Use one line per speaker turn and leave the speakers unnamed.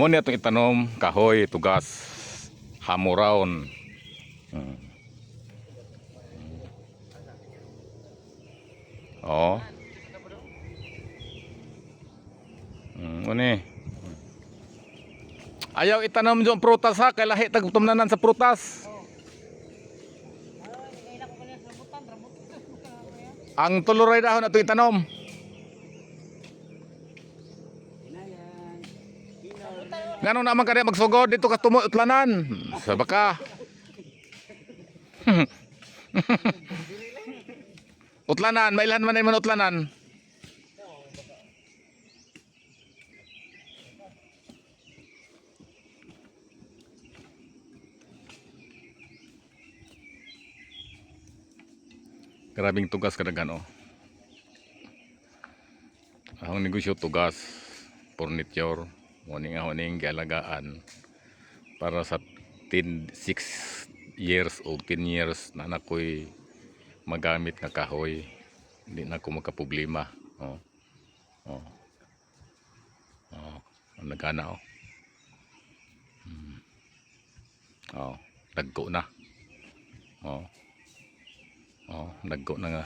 Muna itong itanom, kahoy, tugas, hamuron. Oo. Muna. Ayaw itanom yung prutas ha, kay lahi tagtumnanan sa prutas. Ang tuluray dahon na ito itanom. Ganun naman kaya magsugod dito ka utlanan. Sa baka. Utlanan, mailan man ay man utlanan. Grabing tugas kadagan oh. Ang negosyo tugas, furniture, huning gialagaan para sa 6 years o 10 years na nakoy magamit nga kahoy. Hindi na ako magkaproblema. Oh. Oh. Oh. Ang nagana oh. Oh, dagko na. Oh. Oh, dagko na nga.